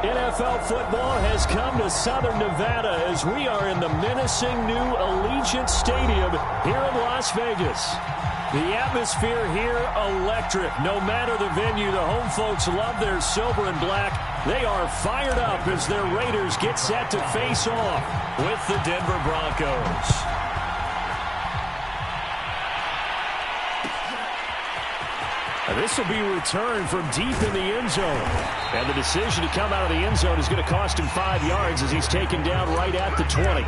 NFL football has come to Southern Nevada as we are in the menacing new Allegiant Stadium here in Las Vegas. The atmosphere here, electric. No matter the venue, the home folks love their silver and black. They are fired up as their Raiders get set to face off with the Denver Broncos. This will be returned from deep in the end zone. And the decision to come out of the end zone is going to cost him 5 yards as he's taken down right at the 20.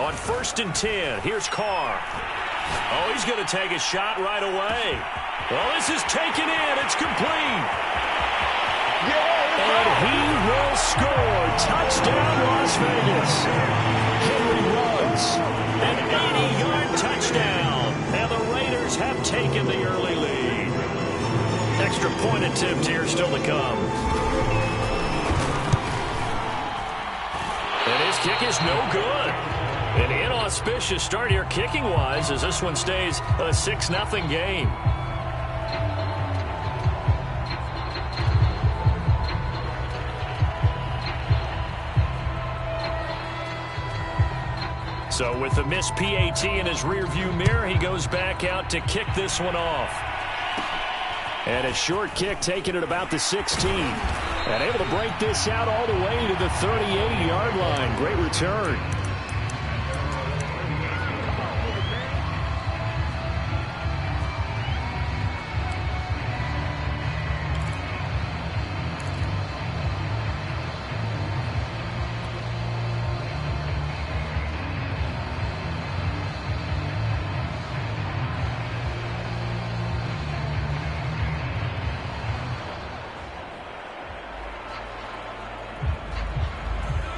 On 1st and 10, here's Carr. Oh, he's going to take a shot right away. Well, this is taken in. It's complete. And he will score. Touchdown, Las Vegas. Henry runs. An 80-yard touchdown. And the Raiders have taken the early lead. Extra point attempt here still to come. And his kick is no good. An inauspicious start here kicking-wise as this one stays a 6-0 game. So with the missed PAT in his rearview mirror, he goes back out to kick this one off. And a short kick taken at about the 16. And able to break this out all the way to the 38-yard line. Great return.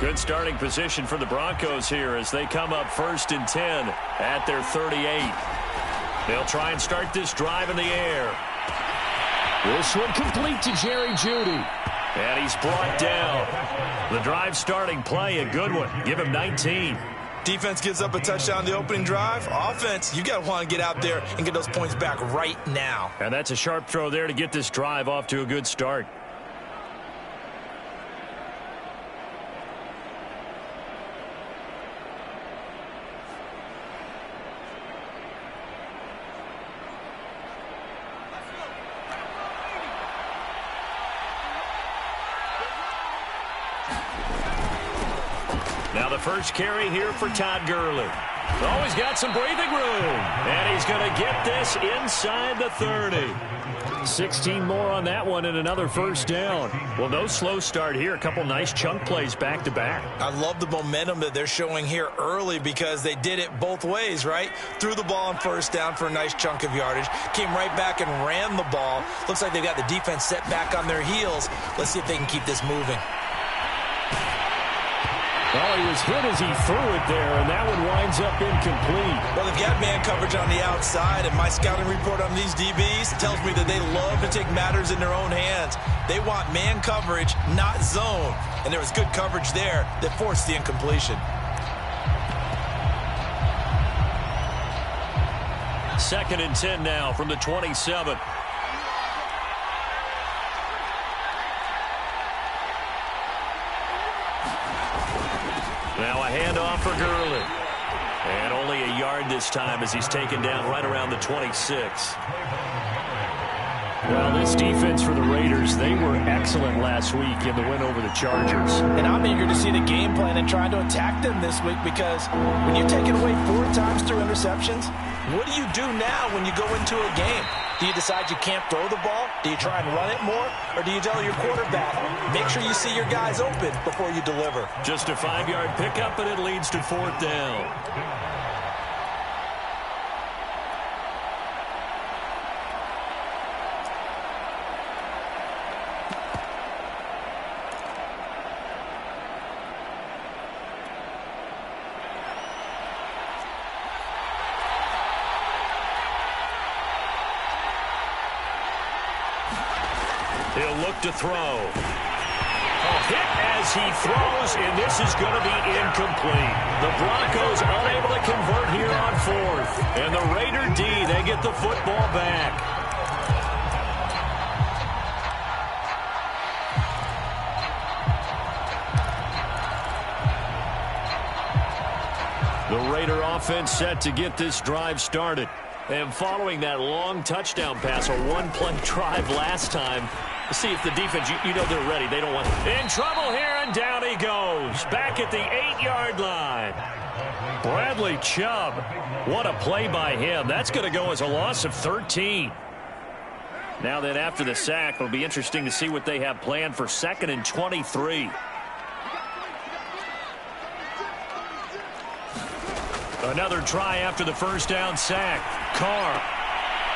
Good starting position for the Broncos here as they come up 1st and 10 at their 38. They'll try and start this drive in the air. This one complete to Jerry Jeudy. And he's brought down. The drive starting play, a good one. Give him 19. Defense gives up a touchdown the opening drive. Offense, you got to want to get out there and get those points back right now. And that's a sharp throw there to get this drive off to a good start. Now the first carry here for Todd Gurley. Oh, he's got some breathing room. And he's going to get this inside the 30. 16 more on that one and another first down. Well, no slow start here. A couple nice chunk plays back-to-back. I love the momentum that they're showing here early because they did it both ways, right? Threw the ball on first down for a nice chunk of yardage. Came right back and ran the ball. Looks like they've got the defense set back on their heels. Let's see if they can keep this moving. Well, he was hit as he threw it there, and that one winds up incomplete. Well, they've got man coverage on the outside, and my scouting report on these DBs tells me that they love to take matters in their own hands. They want man coverage, not zone. And there was good coverage there that forced the incompletion. 2nd and 10 now from the 27. Now a handoff for Gurley. And only a yard this time as he's taken down right around the 26. Well, this defense for the Raiders, they were excellent last week in the win over the Chargers. And I'm eager to see the game plan and trying to attack them this week because when you're taking away 4 times through interceptions, what do you do now when you go into a game? Do you decide you can't throw the ball? Do you try and run it more? Or do you tell your quarterback, make sure you see your guys open before you deliver? Just a 5-yard pickup, and it leads to 4th down. He'll look to throw. A hit as he throws, and this is going to be incomplete. The Broncos unable to convert here on 4th. And the Raider D, they get the football back. The Raider offense set to get this drive started. And following that long touchdown pass, a one-play drive last time, see if the defense, you know they're ready. They don't want in trouble here, and down he goes. Back at the 8-yard line. Bradley Chubb, what a play by him. That's going to go as a loss of 13. Now then, after the sack, it'll be interesting to see what they have planned for 2nd and 23. Another try after the first down sack. Carr.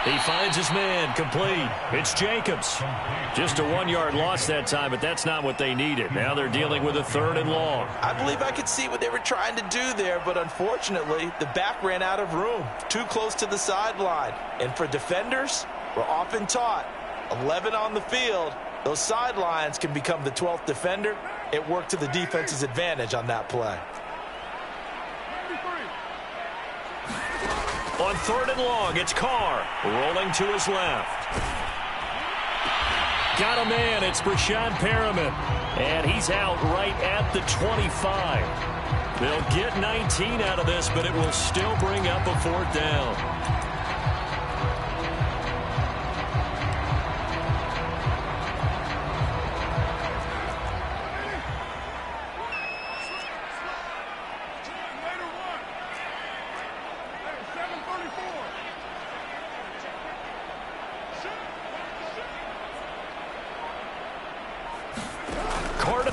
He finds his man, complete. It's Jacobs. Just a 1-yard loss that time, but that's not what they needed. Now they're dealing with a 3rd and long. I believe I could see what they were trying to do there, but unfortunately, the back ran out of room. Too close to the sideline. And for defenders, we're often taught, 11 on the field, those sidelines can become the 12th defender. It worked to the defense's advantage on that play. On 3rd and long, it's Carr rolling to his left. Got a man, it's Brashad Perriman. And he's out right at the 25. They'll get 19 out of this, but it will still bring up a 4th down.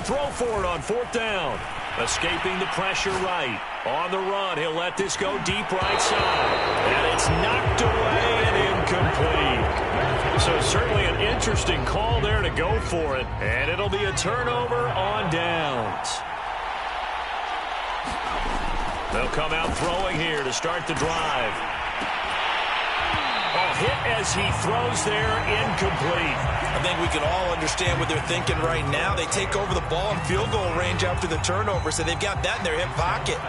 Throw for it on 4th down. Escaping the pressure right. On the run, he'll let this go deep right side. And it's knocked away and incomplete. So certainly an interesting call there to go for it. And it'll be a turnover on downs. They'll come out throwing here to start the drive. A hit as he throws there, incomplete. I think we can all understand what they're thinking right now. They take over the ball in field goal range after the turnover, so they've got that in their hip pocket.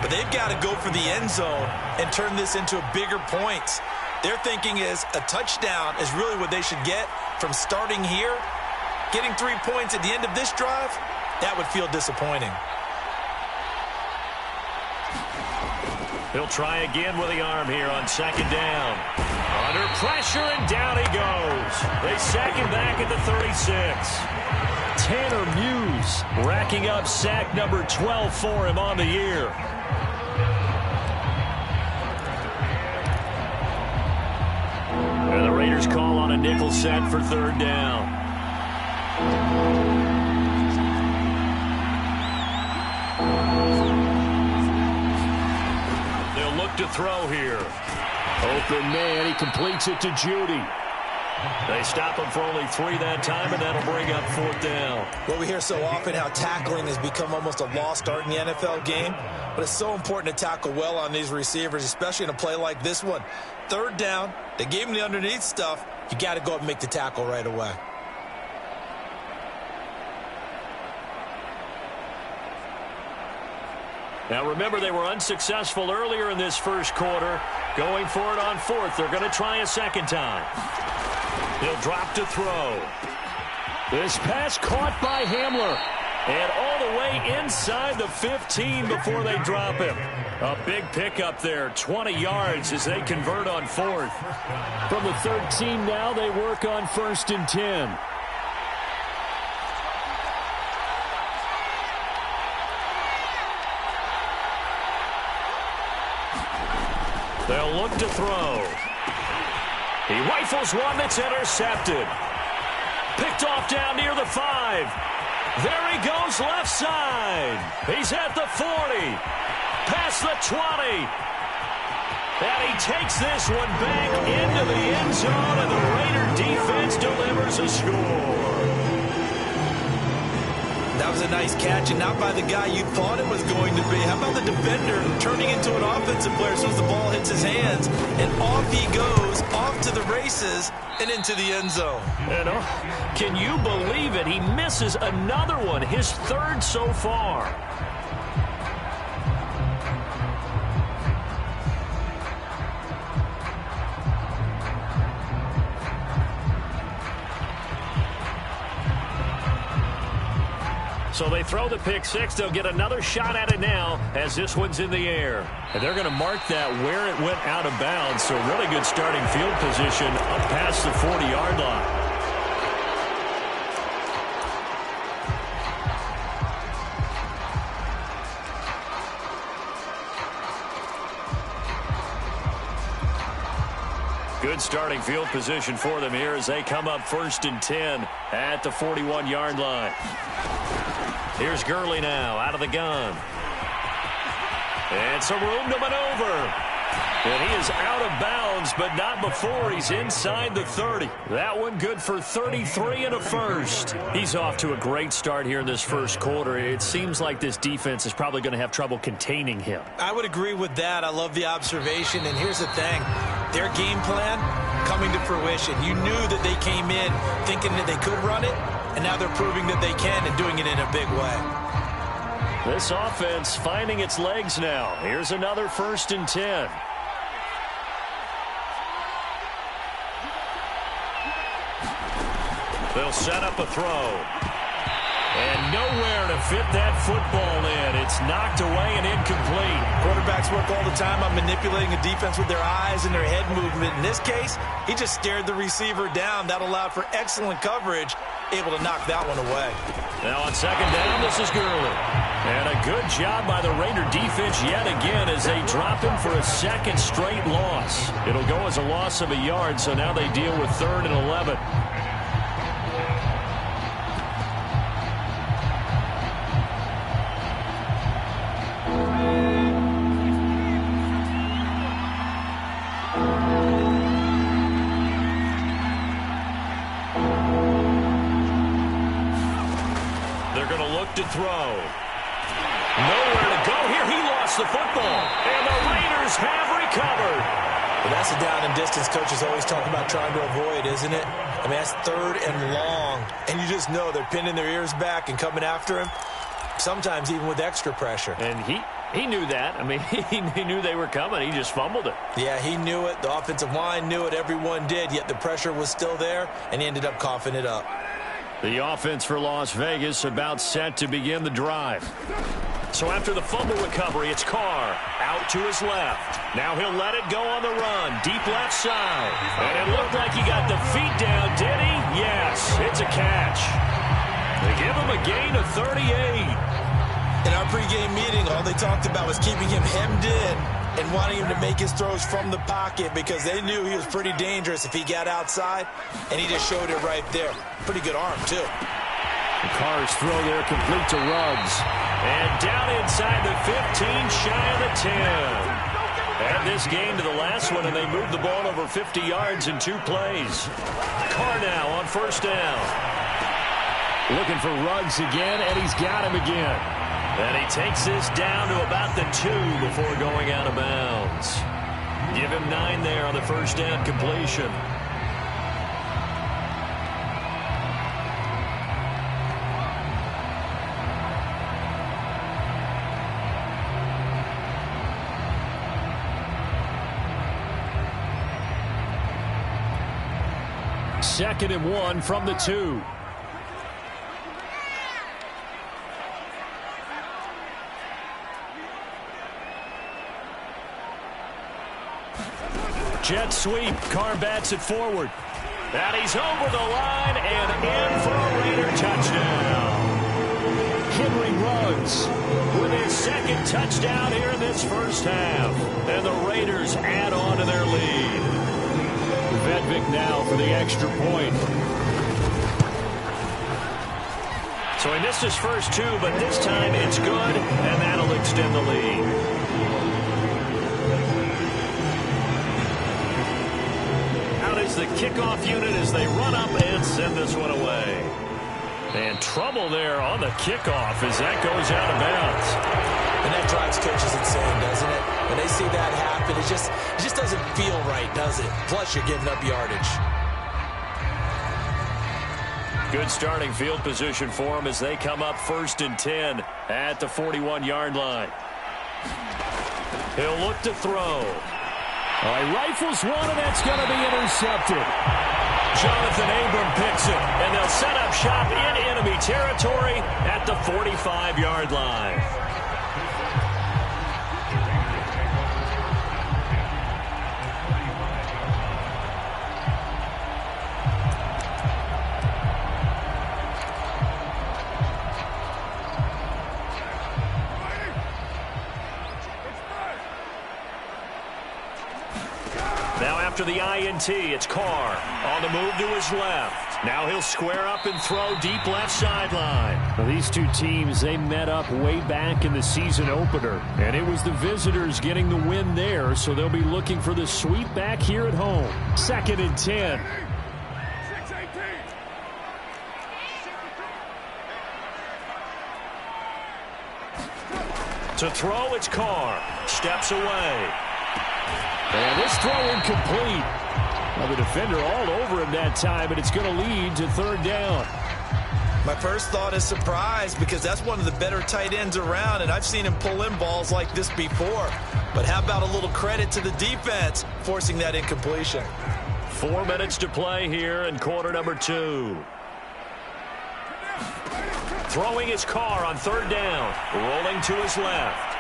But they've got to go for the end zone and turn this into bigger points. Their thinking is a touchdown is really what they should get from starting here. Getting 3 points at the end of this drive, that would feel disappointing. He'll try again with the arm here on 2nd down. Under pressure, and down he goes. They sack him back at the 36. Tanner Muse racking up sack number 12 for him on the year. And the Raiders call on a nickel set for 3rd down. They'll look to throw here. Open man, he completes it to Judy. They stop him for only 3 that time, and that'll bring up 4th down. Well, we hear so often how tackling has become almost a lost art in the NFL game, but it's so important to tackle well on these receivers, especially in a play like this one. 3rd down, they gave him the underneath stuff. You got to go up and make the tackle right away. Now remember, they were unsuccessful earlier in this first quarter. Going for it on 4th. They're going to try a 2nd time. He'll drop to throw. This pass caught by Hamler. And all the way inside the 15 before they drop him. A big pickup there, 20 yards as they convert on 4th. From the 13 now, they work on 1st and 10. They'll look to throw. He rifles one that's intercepted. Picked off down near the 5. There he goes left side. He's at the 40. Past the 20. And he takes this one back into the end zone, and the Raider defense delivers a score. That was a nice catch, and not by the guy you thought it was going to be. How about the defender turning into an offensive player as soon as the ball hits his hands, and off he goes, off to the races, and into the end zone. And, can you believe it? He misses another one, his third so far. So they throw the pick six. They'll get another shot at it now as this one's in the air. And they're going to mark that where it went out of bounds. So really good starting field position up past the 40-yard line. Good starting field position for them here as they come up 1st and 10 at the 41-yard line. Here's Gurley now out of the gun. And some room to maneuver. And he is out of bounds, but not before he's inside the 30. That one good for 33 and a first. He's off to a great start here in this first quarter. It seems like this defense is probably going to have trouble containing him. I would agree with that. I love the observation. And here's the thing. Their game plan coming to fruition. You knew that they came in thinking that they could run it, and now they're proving that they can and doing it in a big way. This offense finding its legs now. Here's another 1st and 10. They'll set up a throw. And nowhere to fit that football in. It's knocked away and incomplete. Quarterbacks work all the time on manipulating a defense with their eyes and their head movement. In this case, he just stared the receiver down. That allowed for excellent coverage, able to knock that one away. Now on 2nd down, this is Gurley. And a good job by the Raider defense yet again as they drop him for a 2nd straight loss. It'll go as a loss of a yard, so now they deal with 3rd and 11. To throw. Nowhere to go here. He lost the football. And the Raiders have recovered. Well, that's a down and distance coaches always talk about trying to avoid, isn't it? I mean, that's 3rd and long. And you just know they're pinning their ears back and coming after him, sometimes even with extra pressure. And he knew that. I mean, he knew they were coming. He just fumbled it. Yeah, he knew it. The offensive line knew it. Everyone did. Yet the pressure was still there, and he ended up coughing it up. The offense for Las Vegas about set to begin the drive. So after the fumble recovery, it's Carr out to his left. Now he'll let it go on the run, deep left side. And it looked like he got the feet down, did he? Yes, it's a catch. They give him a gain of 38. In our pregame meeting, all they talked about was keeping him hemmed in and wanting him to make his throws from the pocket because they knew he was pretty dangerous if he got outside, and he just showed it right there. Pretty good arm, too. The Carr's throw there complete to Ruggs. And down inside the 15, shy of the 10. Add this game to the last one, and they moved the ball over 50 yards in 2 plays. Carr now on 1st down. Looking for Ruggs again, and he's got him again. And he takes this down to about the 2 before going out of bounds. Give him 9 there on the 1st down completion. Second and 1 from the 2. Jet sweep. Carr bats it forward. And he's over the line and in for a Raider touchdown. Henry Ruggs with his 2nd touchdown here in this first half. And the Raiders add on to their lead. Vedvik now for the extra point. So he missed his first 2, but this time it's good, and that'll extend the lead. Is the kickoff unit as they run up and send this one away. And trouble there on the kickoff as that goes out of bounds. And that drives coaches insane, doesn't it? When they see that happen, it just doesn't feel right, does it? Plus, you're giving up yardage. Good starting field position for them as they come up 1st and 10 at the 41-yard line. He'll look to throw. He rifles one, and that's going to be intercepted. Jonathan Abram picks it, and they'll set up shop in enemy territory at the 45-yard line. Now after the INT, it's Carr on the move to his left. Now he'll square up and throw deep left sideline. Well, these two teams, they met up way back in the season opener, and it was the visitors getting the win there, so they'll be looking for the sweep back here at home. 2nd and 10. To throw, it's Carr. Steps away. And this throw incomplete. Well, the defender all over him that time, and it's going to lead to 3rd down. My first thought is surprise because that's one of the better tight ends around, and I've seen him pull in balls like this before. But how about a little credit to the defense forcing that incompletion? 4 minutes to play here in quarter number 2. Throwing his Carr on 3rd down. Rolling to his left.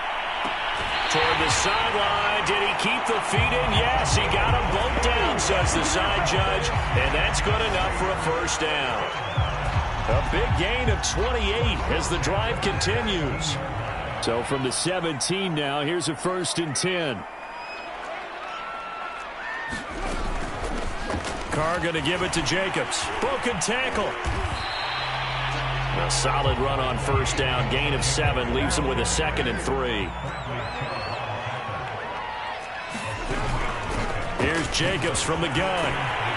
Toward the sideline. Did he keep the feet in? Yes, he got them both down, says the side judge. And that's good enough for a 1st down. A big gain of 28 as the drive continues. So from the 17 now, here's a 1st and 10. Carr going to give it to Jacobs. Broken tackle. A solid run on 1st down. Gain of 7 leaves him with a 2nd and 3. Here's Jacobs from the gun.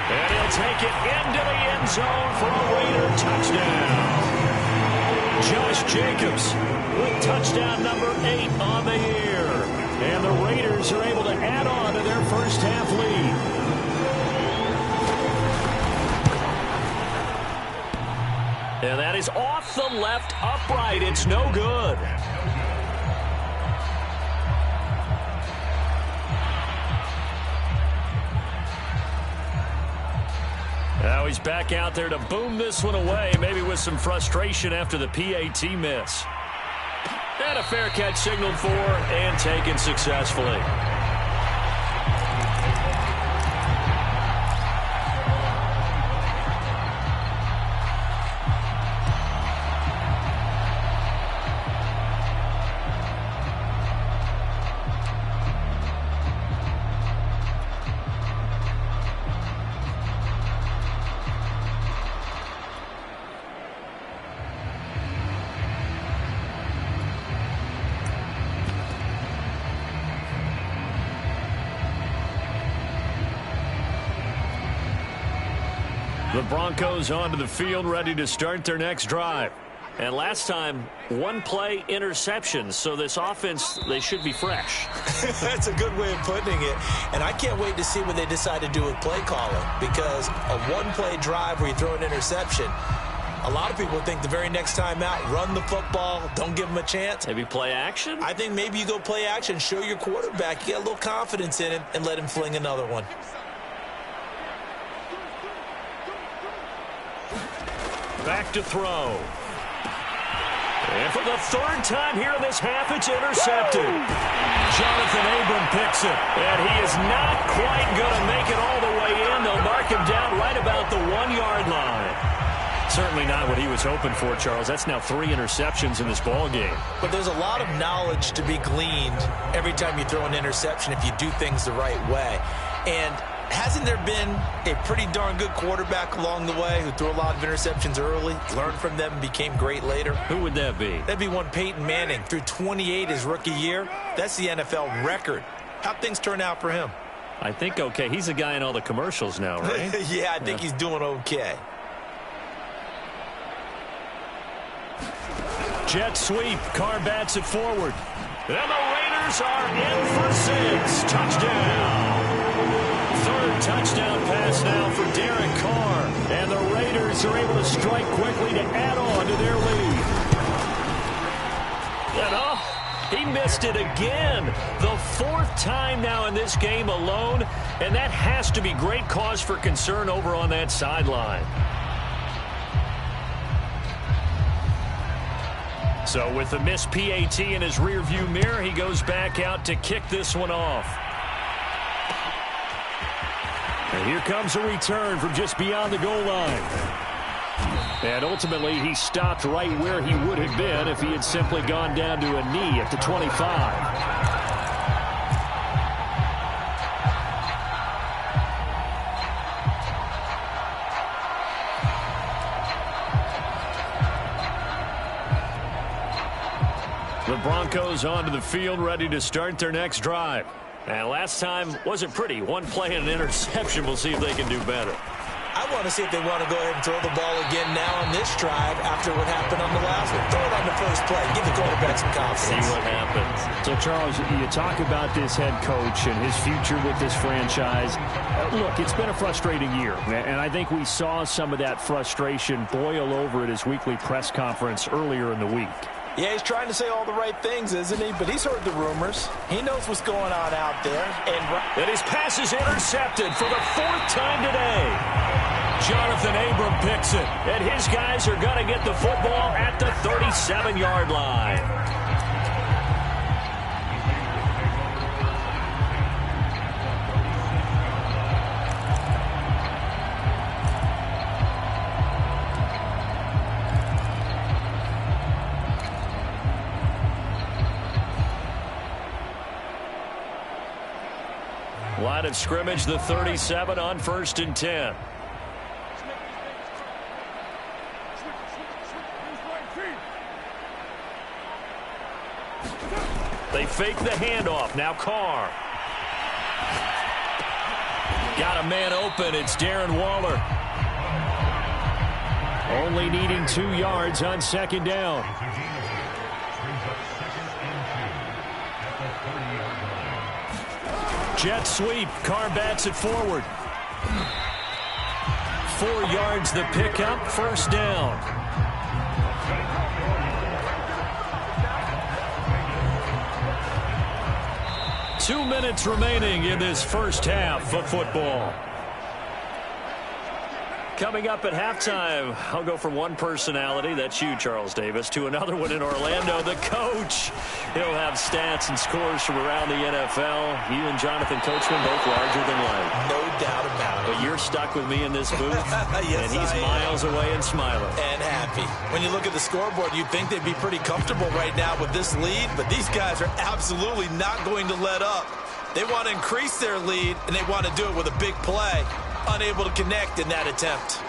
And he'll take it into the end zone for a Raider touchdown. Josh Jacobs with touchdown number 8 on the year. And the Raiders are able to add on to their first half lead. And that is off the left upright. It's no good. Now he's back out there to boom this one away, maybe with some frustration after the PAT miss. And a fair catch signaled for and taken successfully. The Broncos onto the field, ready to start their next drive. And last time, 1 play interceptions, so this offense, they should be fresh. That's a good way of putting it. And I can't wait to see what they decide to do with play calling, because a 1-play drive where you throw an interception, a lot of people think the very next time out, run the football, don't give them a chance. Maybe play action? I think maybe you go play action, show your quarterback, get a little confidence in him, and let him fling another one. Back to throw. And for the 3rd time here in this half, it's intercepted. Jonathan Abram picks it. And he is not quite going to make it all the way in. They'll mark him down right about the 1-yard line. Certainly not what he was hoping for, Charles. That's now 3 interceptions in this ball game. But there's a lot of knowledge to be gleaned every time you throw an interception if you do things the right way. And hasn't there been a pretty darn good quarterback along the way who threw a lot of interceptions early, learned from them, and became great later? Who would that be? That'd be one Peyton Manning. Threw 28 his rookie year. That's the NFL record. How'd things turn out for him? I think okay. He's a guy in all the commercials now, right? Yeah, I think he's doing okay. Jet sweep. Carr bats it forward. And the Raiders are in for 6. Touchdown. Third touchdown pass now for Derek Carr. And the Raiders are able to strike quickly to add on to their lead. And he missed it again. The 4th time now in this game alone. And that has to be great cause for concern over on that sideline. So with the missed PAT in his rearview mirror, he goes back out to kick this one off. And here comes a return from just beyond the goal line. And ultimately, he stopped right where he would have been if he had simply gone down to a knee at the 25. The Broncos onto the field, ready to start their next drive. And last time wasn't pretty. One play and an interception. We'll see if they can do better. I want to see if they want to go ahead and throw the ball again now on this drive after what happened on the last one. Throw it on the first play. Give the quarterback some confidence. See what happens. So, Charles, you talk about this head coach and his future with this franchise. Look, it's been a frustrating year, and I think we saw some of that frustration boil over at his weekly press conference earlier in the week. Yeah, he's trying to say all the right things, isn't he? But he's heard the rumors. He knows what's going on out there. And his pass is intercepted for the 4th time today. Jonathan Abram picks it. And his guys are going to get the football at the 37-yard line. Line of scrimmage, the 37 on 1st and 10. They fake the handoff. Now Carr. Got a man open. It's Darren Waller. Only needing 2 yards on 2nd down. Jet sweep. Carr bats it forward. 4 yards the pickup. 1st down. Two minutes remaining in this first half of football. Coming up at halftime, I'll go from one personality, that's you, Charles Davis, to another one in Orlando, the coach. He'll have stats and scores from around the NFL. You and Jonathan Coachman both larger than life. No doubt about it. But you're stuck with me in this booth, yes, and he's miles away and smiling. And happy. When you look at the scoreboard, you'd think they'd be pretty comfortable right now with this lead, but these guys are absolutely not going to let up. They want to increase their lead, and they want to do it with a big play. Unable to connect in that attempt.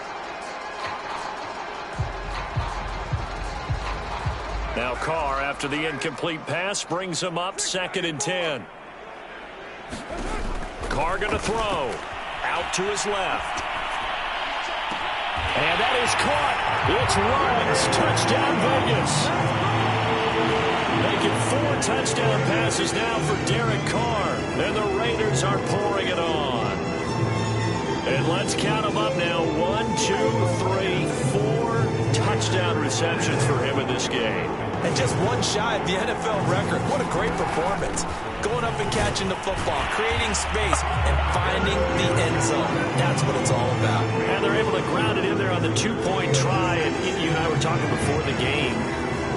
Now Carr, after the incomplete pass, brings him up 2nd and 10. Carr going to throw. Out to his left. And that is caught. It's Ruggs. Touchdown, Vegas. Making 4 touchdown passes now for Derek Carr. And the Raiders are pouring it on. And let's count them up now. 1, 2, 3, 4 touchdown receptions for him in this game. And just one shy of the NFL record. What a great performance. Going up and catching the football, creating space, and finding the end zone. That's what it's all about. And they're able to ground it in there on the 2-point try. And you and I were talking before the game.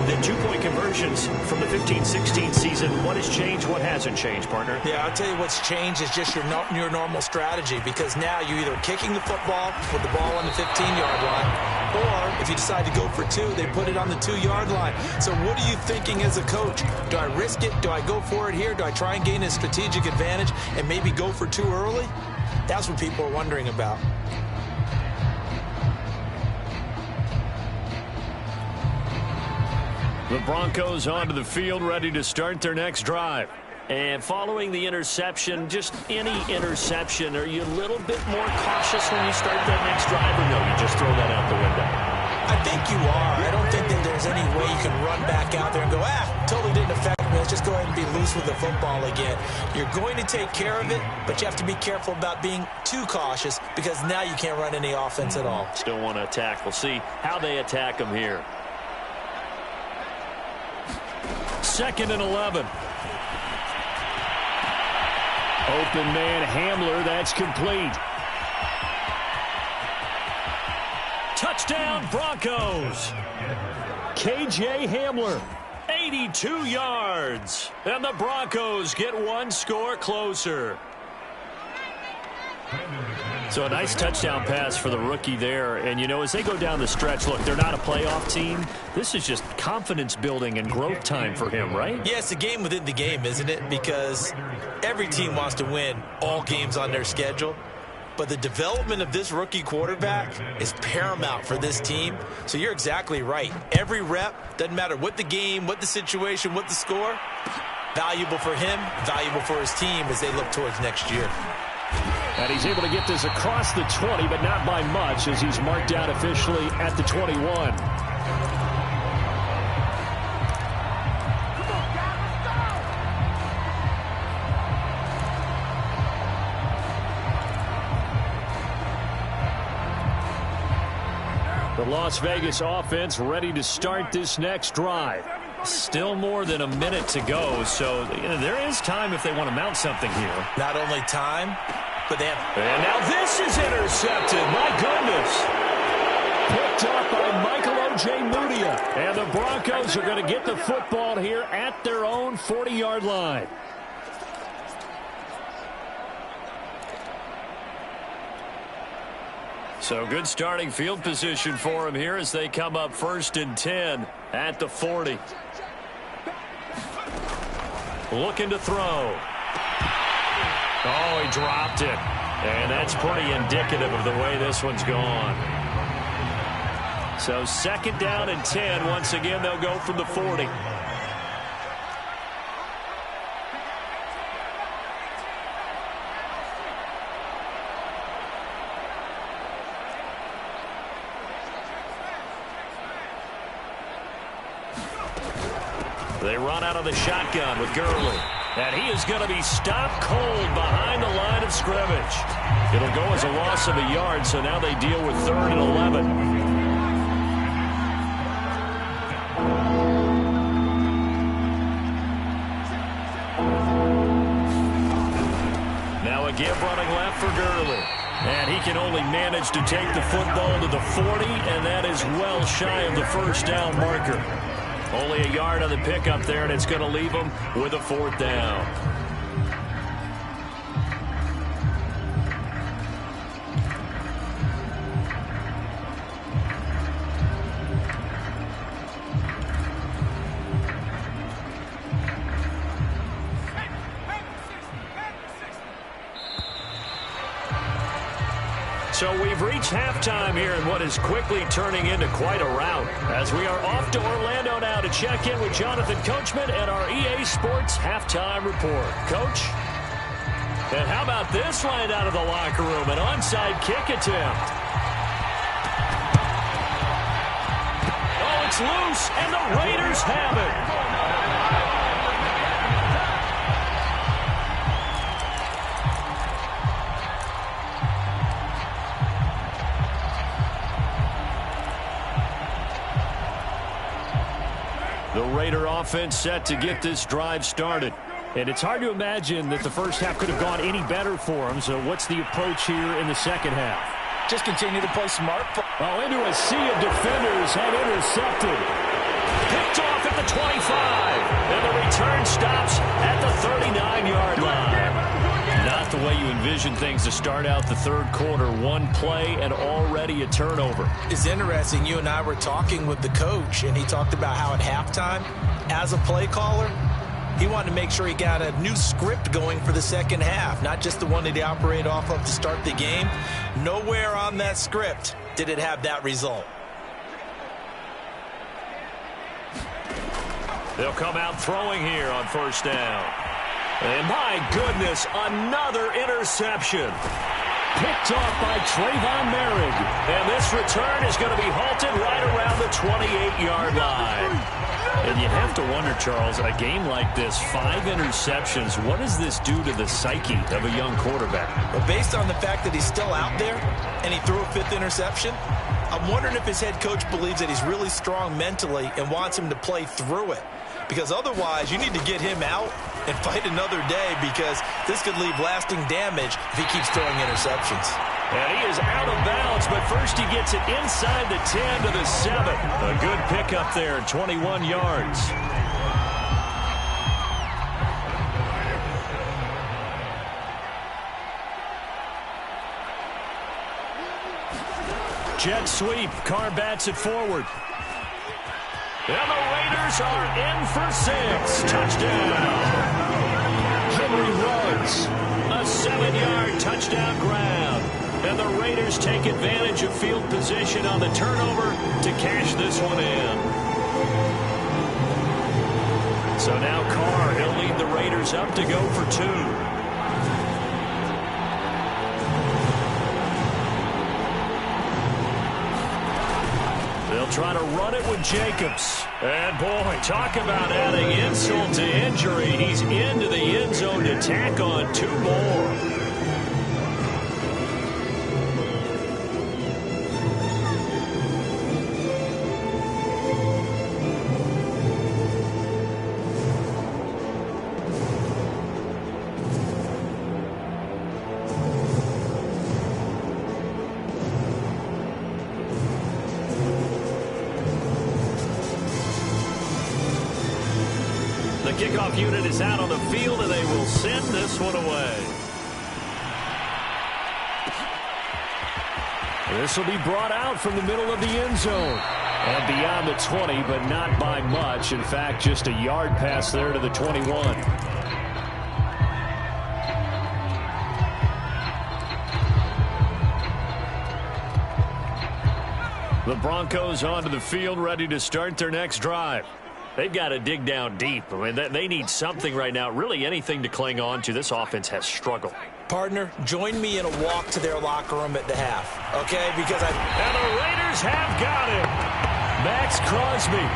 The 2-point conversions from the 15-16 season, what has changed, what hasn't changed, partner? Yeah, I'll tell you what's changed is just your normal strategy, because now you're either kicking the football with the ball on the 15-yard line, or if you decide to go for 2, they put it on the 2-yard line. So what are you thinking as a coach? Do I risk it? Do I go for it here? Do I try and gain a strategic advantage and maybe go for 2 early? That's what people are wondering about. The Broncos onto the field, ready to start their next drive. And following the interception, just any interception, are you a little bit more cautious when you start that next drive, or no, you just throw that out the window? I think you are. I don't think that there's any way you can run back out there and go, totally didn't affect me. Let's just go ahead and be loose with the football again. You're going to take care of it, but you have to be careful about being too cautious because now you can't run any offense at all. Still want to attack. We'll see how they attack them here. 2nd and 11. Open man Hamler, that's complete. Touchdown Broncos. KJ Hamler, 82 yards. And the Broncos get one score closer. So a nice touchdown pass for the rookie there. And, you know, as they go down the stretch, look, they're not a playoff team. This is just confidence building and growth time for him, right? Yeah, it's a game within the game, isn't it? Because every team wants to win all games on their schedule. But the development of this rookie quarterback is paramount for this team. So you're exactly right. Every rep, doesn't matter what the game, what the situation, what the score, valuable for him, valuable for his team as they look towards next year. And he's able to get this across the 20, but not by much as he's marked down officially at the 21. The Las Vegas offense ready to start this next drive. Still more than a minute to go, so there is time if they want to mount something here. Not only time, but they have... And now this is intercepted. My goodness. Picked up by Michael O.J. Mudia. And the Broncos are going to get the football here at their own 40-yard line. So good starting field position for him here as they come up 1st and 10 at the 40. Looking to throw. Oh, he dropped it. And that's pretty indicative of the way this one's gone. So 2nd down and 10. Once again, they'll go from the 40. They run out of the shotgun with Gurley. And he is going to be stopped cold behind the line of scrimmage. It'll go as a loss of a yard, so now they deal with 3rd and 11. Now a give running left for Gurley. And he can only manage to take the football to the 40, and that is well shy of the 1st down marker. Only a yard on the pickup there, and it's going to leave them with a 4th down. So we've reached halftime here in what is quickly turning into quite a rout as we are off to Orlando now to check in with Jonathan Coachman and our EA Sports Halftime Report. Coach? And how about this line out of the locker room? An onside kick attempt. Oh, it's loose, and the Raiders have it. The Raider offense set to get this drive started. And it's hard to imagine that the first half could have gone any better for them. So what's the approach here in the second half? Just continue to play smart. Oh, into a sea of defenders and intercepted. Picked off at the 25. And the return stops at the 39-yard line. Not the way you envision things to start out the 3rd quarter. One play and already a turnover. It's interesting. You and I were talking with the coach, and he talked about how at halftime, as a play caller, he wanted to make sure he got a new script going for the second half, not just the one that he operated off of to start the game. Nowhere on that script did it have that result. They'll come out throwing here on 1st down. And my goodness, another interception. picked off by Trayvon Merrick. And this return is going to be halted right around the 28-yard line. And you have to wonder, Charles, a game like this, 5 interceptions, what does this do to the psyche of a young quarterback? Well, based on the fact that he's still out there and he threw a 5th interception, I'm wondering if his head coach believes that he's really strong mentally and wants him to play through it. Because otherwise, you need to get him out and fight another day, because this could leave lasting damage if he keeps throwing interceptions. And he is out of bounds, but first he gets it inside the 10 to the 7. A good pickup there, 21 yards. Jet sweep, Carr bats it forward. And the Raiders are in for 6. Touchdown. Henry runs. A 7-yard touchdown grab. And the Raiders take advantage of field position on the turnover to cash this one in. So now Carr, he'll lead the Raiders up to go for 2. They'll try to run it with Jacobs. And, boy, talk about adding insult to injury. He's into the end zone to tack on 2 more. The kickoff unit is out on the field, and they will send this one away. This will be brought out from the middle of the end zone. And beyond the 20, but not by much. In fact, just a yard pass there to the 21. The Broncos onto the field, ready to start their next drive. They've got to dig down deep. I mean, they need something right now, really anything to cling on to. This offense has struggled. Partner, join me in a walk to their locker room at the half, okay? Because And the Raiders have got him. Max Crosby.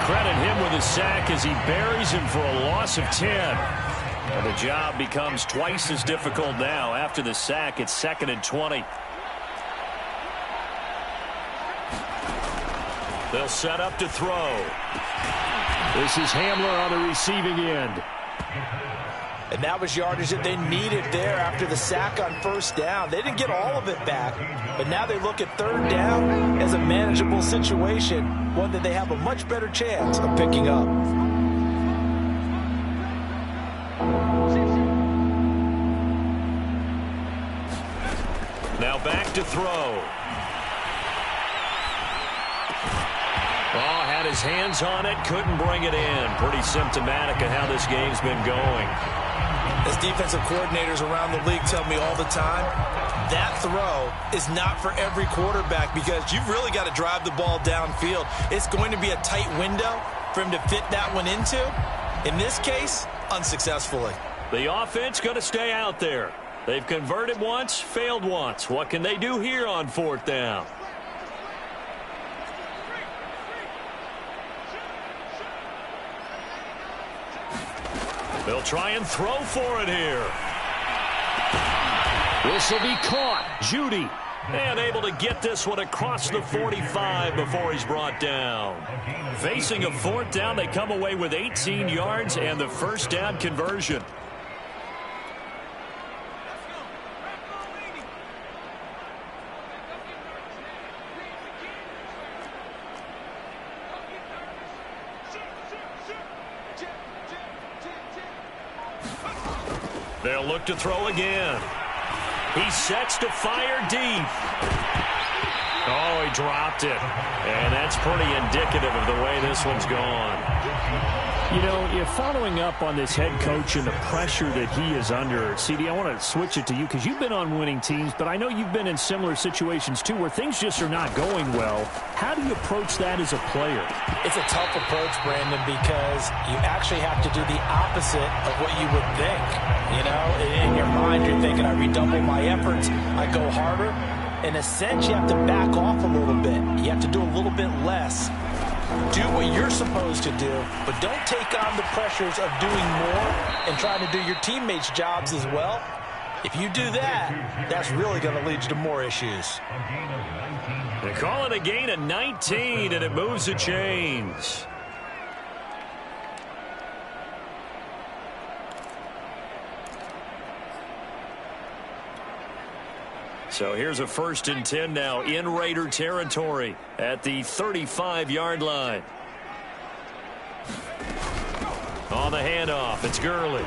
Credit him with a sack as he buries him for a loss of 10. And the job becomes twice as difficult now. After the sack, it's 2nd and 20. They'll set up to throw. This is Hamler on the receiving end. And that was yardage that they needed there after the sack on 1st down. They didn't get all of it back, but now they look at 3rd down as a manageable situation, one that they have a much better chance of picking up. Now back to throw. Oh, had his hands on it, couldn't bring it in. Pretty symptomatic of how this game's been going. As defensive coordinators around the league tell me all the time, that throw is not for every quarterback, because you've really got to drive the ball downfield. It's going to be a tight window for him to fit that one into. In this case, unsuccessfully. The offense going to stay out there. They've converted once, failed once. What can they do here on 4th down? They'll try and throw for it here. This will be caught. Judy. And able to get this one across the 45 before he's brought down. Facing a 4th down, they come away with 18 yards and the 1st down conversion. They'll look to throw again. He sets to fire deep. Oh, he dropped it. And that's pretty indicative of the way this one's gone. You know, you're following up on this head coach and the pressure that he is under. CD, I want to switch it to you because you've been on winning teams, but I know you've been in similar situations too where things just are not going well. How do you approach that as a player? It's a tough approach, Brandon, because you actually have to do the opposite of what you would think. You know, in your mind, you're thinking, I redouble my efforts, I go harder. In a sense, you have to back off a little bit. You have to do a little bit less. Do what you're supposed to do, but don't take on the pressures of doing more and trying to do your teammates' jobs as well. If you do that, that's really going to lead you to more issues. They call it a gain of 19, and it moves the chains. So here's a 1st and 10 now in Raider territory at the 35-yard line. On the handoff, it's Gurley.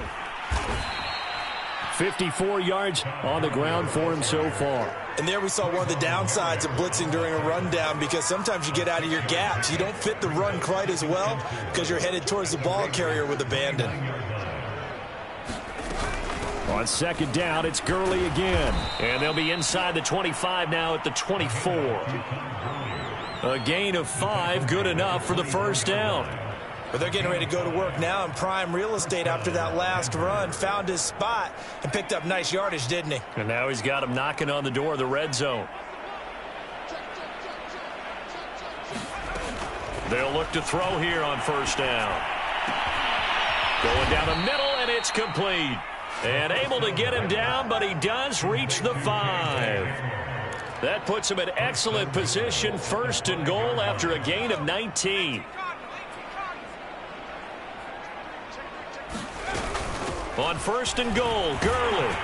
54 yards on the ground for him so far. And there we saw one of the downsides of blitzing during a rundown, because sometimes you get out of your gaps. You don't fit the run quite as well because you're headed towards the ball carrier with abandon. On 2nd down, it's Gurley again. And they'll be inside the 25 now at the 24. A gain of 5, good enough for the 1st down. But they're getting ready to go to work now in prime real estate after that last run. Found his spot and picked up nice yardage, didn't he? And now he's got him knocking on the door of the red zone. They'll look to throw here on 1st down. Going down the middle, and it's complete. And able to get him down, but he does reach the 5. That puts him in excellent position, 1st and goal after a gain of 19. On 1st and goal, Gurley.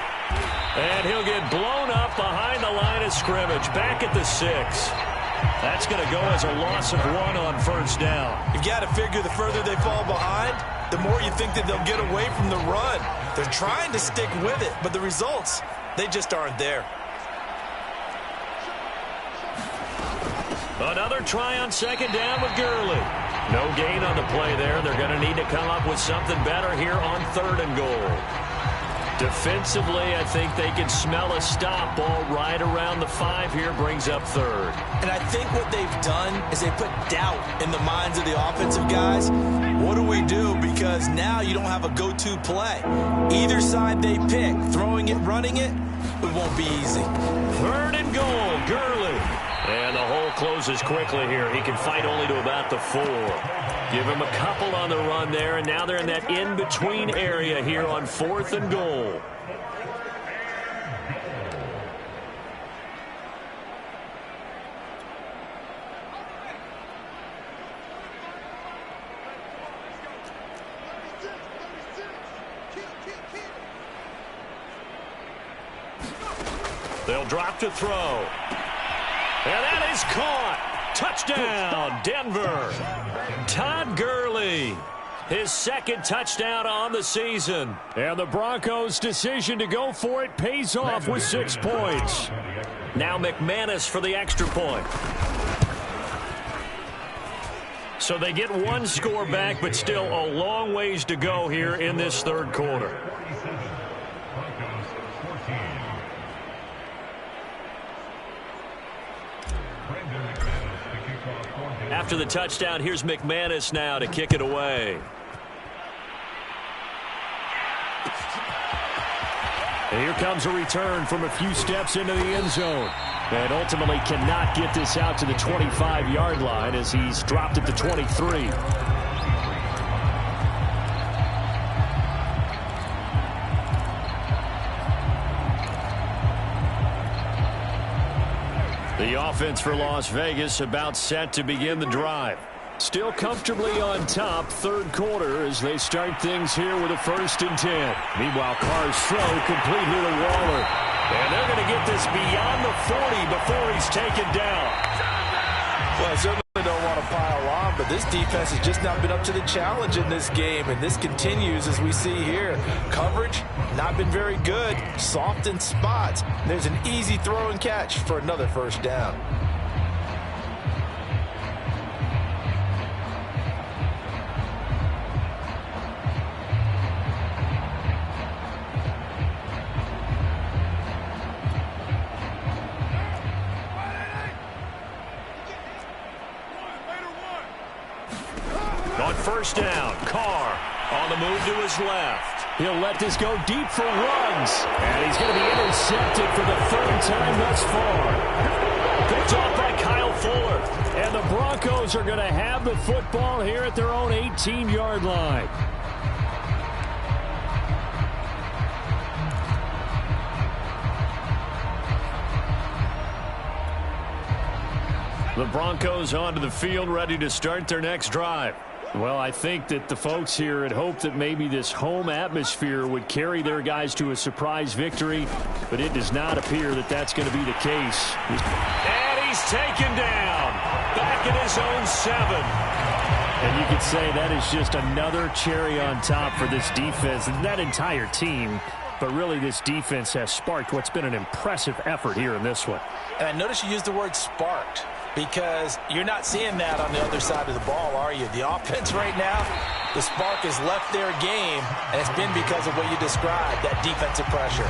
And he'll get blown up behind the line of scrimmage, back at the 6. That's going to go as a loss of 1 on 1st down. You've got to figure the further they fall behind, the more you think that they'll get away from the run. They're trying to stick with it, but the results, they just aren't there. Another try on 2nd down with Gurley. No gain on the play there. They're going to need to come up with something better here on 3rd and goal. Defensively, I think they can smell a stop ball right around the 5 here, brings up 3rd. And I think what they've done is they put doubt in the minds of the offensive guys. What do we do? Because now you don't have a go-to play. Either side they pick, throwing it, running it, it won't be easy. 3rd and goal, Gurley. And the hole closes quickly here. He can fight only to about the 4. Give him a couple on the run there, and now they're in that in-between area here on 4th and goal. They'll drop to throw. And that is caught. Touchdown, Denver. Todd Gurley, his 2nd touchdown on the season. And the Broncos' decision to go for it pays off with 6 points. Now McManus for the extra point. So they get 1 score back, but still a long ways to go here in this 3rd quarter. After the touchdown, here's McManus now to kick it away. And here comes a return from a few steps into the end zone. And ultimately cannot get this out to the 25-yard line as he's dropped at the 23. The offense for Las Vegas about set to begin the drive. Still comfortably on top, 3rd quarter as they start things here with a 1st and 10. Meanwhile, Carr's throw complete here to Waller. And they're going to get this beyond the 40 before he's taken down. Well, I certainly don't want to pile on, but this defense has just not been up to the challenge in this game, and this continues as we see here. Coverage, not been very good, soft in spots. There's an easy throw and catch for another 1st down. first down. Carr on the move to his left. He'll let this go deep for runs. And he's going to be intercepted for the third time thus far. Picked off by Kyle Fuller. And the Broncos are going to have the football here at their own 18-yard line. The Broncos onto the field, ready to start their next drive. Well, I think that the folks here had hoped that maybe this home atmosphere would carry their guys to a surprise victory, but it does not appear that that's going to be the case. And he's taken down, back at his own 7. And you could say that is just another cherry on top for this defense and that entire team. But really, this defense has sparked what's been an impressive effort here in this one. And I noticed you used the word sparked, because you're not seeing that on the other side of the ball, are you? The offense right now, the spark has left their game, and it's been because of what you described, that defensive pressure.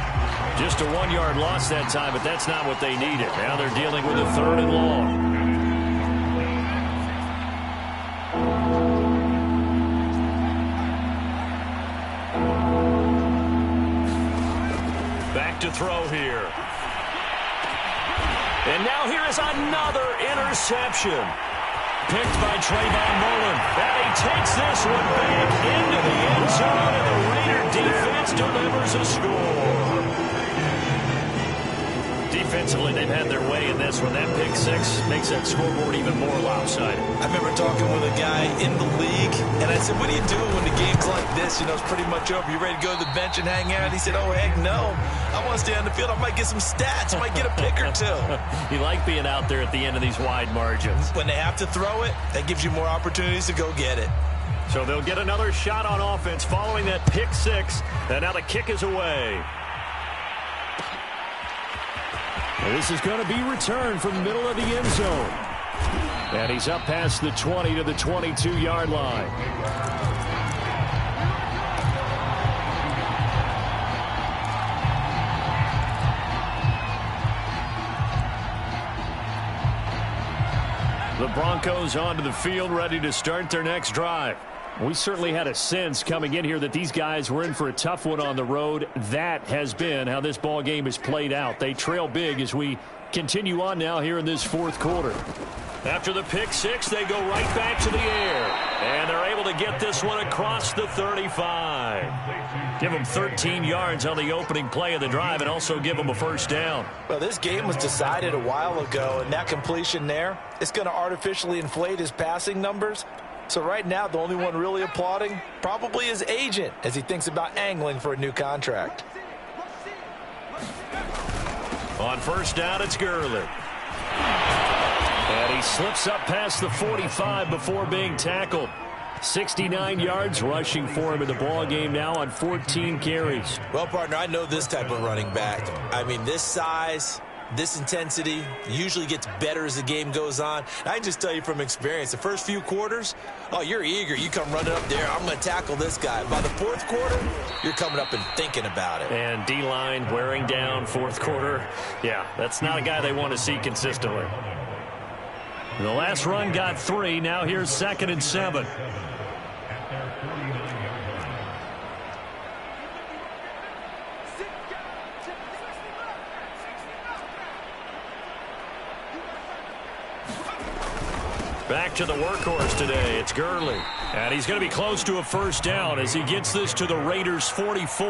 Just a 1-yard loss that time, but that's not what they needed. Now they're dealing with a 3rd and long. Back to throw here. And now here is another interception. Picked by Trayvon Mullen. And he takes this one back into the end zone, and the Raider defense delivers a score. Defensively, they've had their way in this one. That pick 6 makes that scoreboard even more lopsided. I remember talking with a guy in the league, and I said, what do you do when the game's like this? You know, it's pretty much over. You ready to go to the bench and hang out? He said, oh, heck no. I want to stay on the field. I might get some stats. I might get a pick or 2. You like being out there at the end of these wide margins. When they have to throw it, that gives you more opportunities to go get it. So they'll get another shot on offense following that pick 6. And now the kick is away. This is going to be returned from the middle of the end zone. And he's up past the 20 to the 22-yard line. The Broncos onto the field, ready to start their next drive. We certainly had a sense coming in here that these guys were in for a tough one on the road. That has been how this ball game has played out. They trail big as we continue on now here in this 4th quarter. After the pick 6, they go right back to the air. And they're able to get this one across the 35. Give them 13 yards on the opening play of the drive and also give them a first down. Well, this game was decided a while ago, and that completion there, it's going to artificially inflate his passing numbers. So right now, the only one really applauding probably his agent as he thinks about angling for a new contract. On first down, it's Gurley. And he slips up past the 45 before being tackled. 69 yards rushing for him in the ball game now on 14 carries. Well, partner, I know this type of running back. I mean, this size, this intensity usually gets better as the game goes on. And I can just tell you from experience, the first few quarters, oh, you're eager. You come running up there, I'm going to tackle this guy. By the 4th quarter, you're coming up and thinking about it. And D-line wearing down 4th quarter. Yeah, that's not a guy they want to see consistently. The last run got 3. Now here's 2nd and 7. Back to the workhorse today. It's Gurley. And he's going to be close to a first down as he gets this to the Raiders' 44.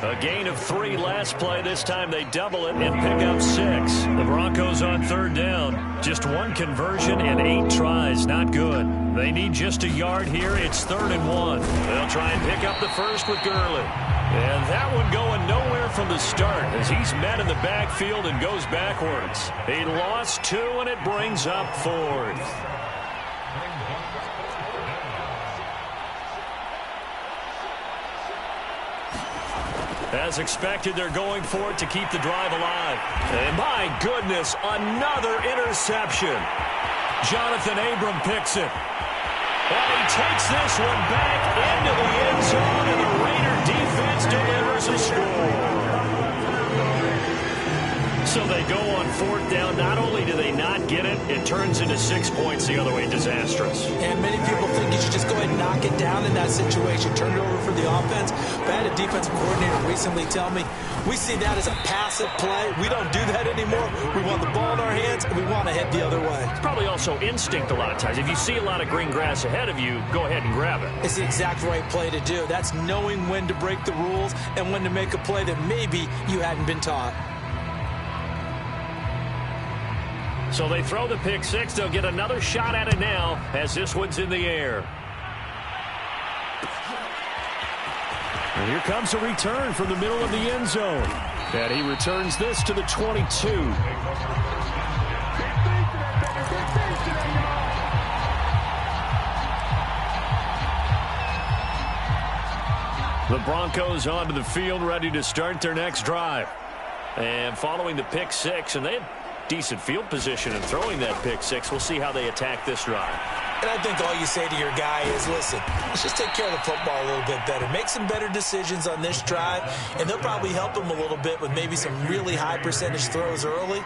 A gain of 3 last play. This time they double it and pick up 6. The Broncos on 3rd down. Just 1 conversion and 8 tries. Not good. They need just a yard here. It's 3rd and 1. They'll try and pick up the first with Gurley. And that one going nowhere from the start as he's met in the backfield and goes backwards. He lost 2 and it brings up 4th. As expected, they're going for it to keep the drive alive. And my goodness, another interception. Jonathan Abram picks it. And he takes this one back into the end zone, and the Raider defense delivers a score. So they go on 4th down. Not only do they not not get it, it turns into 6 points the other way. Disastrous. And many people think you should just go ahead and knock it down in that situation, turn it over for the offense. But I had a defensive coordinator recently tell me, we see that as a passive play. We don't do that anymore. We want the ball in our hands, and we want to head the other way. It's probably also instinct a lot of times. If you see a lot of green grass ahead of you, go ahead and grab it. It's the exact right play to do. That's knowing when to break the rules and when to make a play that maybe you hadn't been taught. So they throw the pick six. They'll get another shot at it now as this one's in the air. And here comes a return from the middle of the end zone. And he returns this to the 22. The Broncos onto the field, ready to start their next drive. And following the pick six, and they had decent field position in throwing that pick six. We'll see how they attack this drive. And I think all you say to your guy is, listen, let's just take care of the football a little bit better. Make some better decisions on this drive, and they'll probably help him a little bit with maybe some really high percentage throws early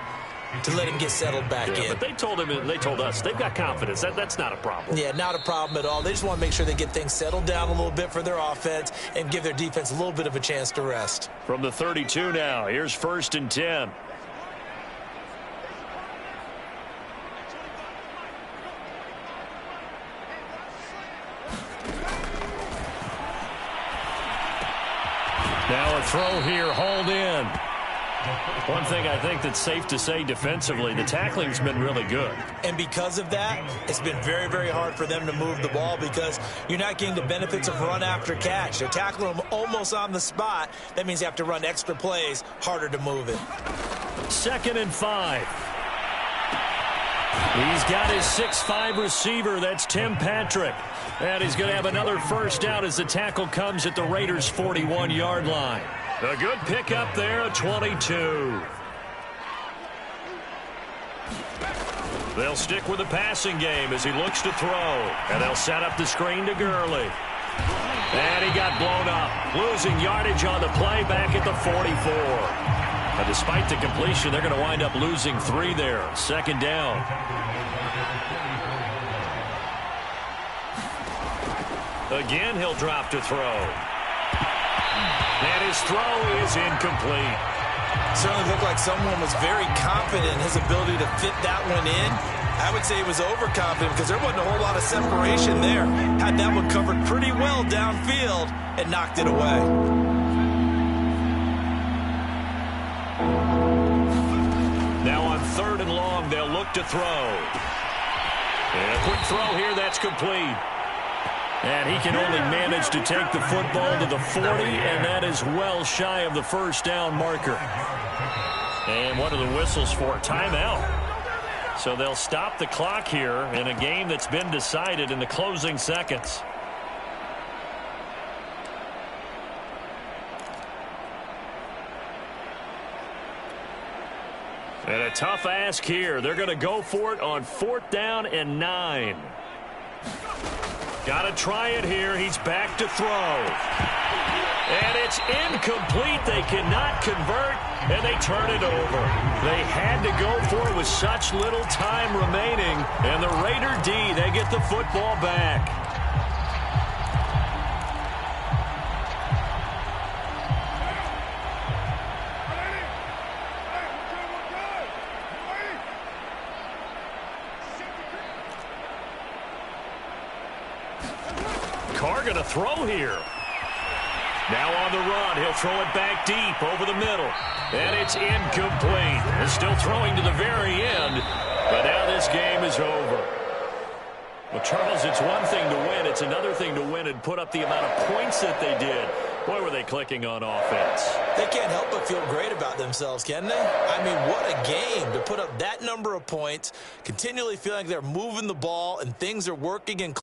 to let him get settled back in. But they told him, and they told us, they've got confidence. That's not a problem. Yeah, not a problem at all. They just want to make sure they get things settled down a little bit for their offense and give their defense a little bit of a chance to rest. From the 32 now, here's 1st and 10. Now a throw here, hauled in. One thing I think that's safe to say defensively, the tackling's been really good. And because of that, it's been very, very hard for them to move the ball because you're not getting the benefits of run after catch. They're tackling them almost on the spot. That means you have to run extra plays, harder to move it. 2nd and 5. He's got his 6'5" receiver. That's Tim Patrick. And he's going to have another first down as the tackle comes at the Raiders' 41-yard line. A good pickup there, a 22. They'll stick with the passing game as he looks to throw. And they'll set up the screen to Gurley. And he got blown up, losing yardage on the play back at the 44. And despite the completion, they're going to wind up losing 3 there. 2nd down. Again, he'll drop to throw. And his throw is incomplete. Certainly looked like someone was very confident in his ability to fit that one in. I would say he was overconfident because there wasn't a whole lot of separation there. Had that one covered pretty well downfield and knocked it away. Now on 3rd and long, they'll look to throw. And a quick throw here, that's complete. And he can only manage to take the football to the 40, and that is well shy of the first down marker. And what are the whistles for? Timeout. So they'll stop the clock here in a game that's been decided in the closing seconds. And a tough ask here. They're going to go for it on 4th down and 9. Got to try it here. He's back to throw. And it's incomplete. They cannot convert, and they turn it over. They had to go for it with such little time remaining. And the Raider D, they get the football back. Carr going to throw here. Now on the run, he'll throw it back deep over the middle. And it's incomplete. They're still throwing to the very end, but now this game is over. Well, Charles, it's one thing to win. It's another thing to win and put up the amount of points that they did. Boy, were they clicking on offense. They can't help but feel great about themselves, can they? I mean, what a game to put up that number of points, continually feeling like they're moving the ball and things are working and